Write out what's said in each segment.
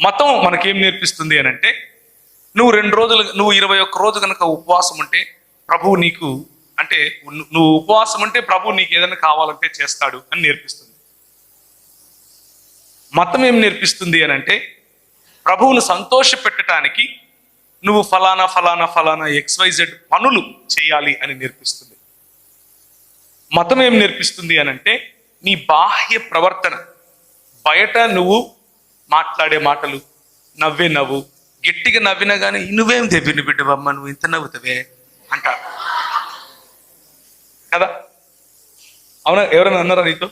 మతం మనకేం నేర్పిస్తుంది అని అంటే, నువ్వు 2 రోజులు, నువ్వు 21 రోజు కనుక ఉపవాసం ఉంటే ప్రభువు నీకు, అంటే నువ్వు ఉపవాసం ఉంటే ప్రభువు నీకు ఏదైనా కావాలంటే చేస్తాడు అని నేర్పిస్తుంది. మతం ఏం నేర్పిస్తుంది అని అంటే, ప్రభువును సంతోష పెట్టడానికి నువ్వు ఫలానా ఫలానా ఫలానా XYZ పనులు చేయాలి అని నేర్పిస్తుంది. మతం ఏం నేర్పిస్తుంది అని అంటే, నీ బాహ్య ప్రవర్తన, బయట నువ్వు మాట్లాడే మాటలు, నవ్వే నవ్వు, గట్టిగా నవ్వినా కానీ నువ్వేం తెవ్విన బిడ్డవమ్మ, నువ్వు ఇంత నవ్వుతావే అంటారు కదా. అవునా? ఎవరైనా అన్నారా నీతో?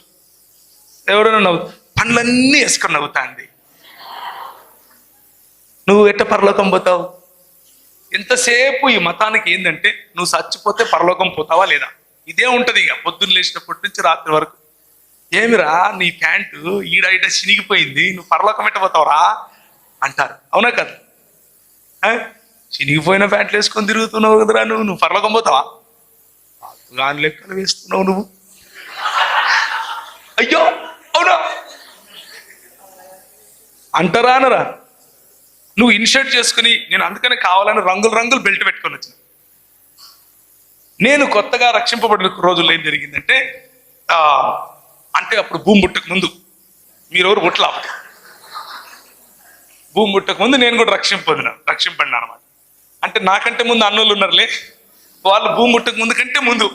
ఎవరైనా నవ్వు, పనులన్నీ వేసుకొని నవ్వుతా అండి. నువ్వు ఎట్ట పరలోకం పోతావు? ఎంతసేపు ఈ మతానికి ఏంటంటే, నువ్వు చచ్చిపోతే పరలోకం పోతావా లేదా, ఇదే ఉంటది. ఇక పొద్దున్న లేచినప్పటి నుంచి రాత్రి వరకు, ఏమిరా నీ ప్యాంటు ఈడ చినిగిపోయింది, నువ్వు పరలోకం ఎట్ట పోతావురా అంటారు. అవునా కదా? చినిగిపోయిన ప్యాంట్లు వేసుకొని తిరుగుతున్నావు కదరా, నువ్వు పరలోకం పోతావా? గాని లెక్కలు వేస్తున్నావు నువ్వు. అయ్యో అవునా అంటారా అనరా? నువ్వు ఇన్షర్ట్ చేసుకుని, నేను అందుకనే కావాలని రంగులు రంగులు బెల్ట్ పెట్టుకొని వచ్చిన. నేను కొత్తగా రక్షింపబడిన రోజుల్లో ఏం జరిగిందంటే, అంటే అప్పుడు భూమి పుట్టక ముందు, మీరెవరు పుట్టలా, భూమి పుట్టక ముందు నేను కూడా రక్షింపబడినా అనమాట. అంటే నాకంటే ముందు అన్నోళ్ళు ఉన్నారులే, వాళ్ళు భూమి పుట్టక ముందు కంటే ముందు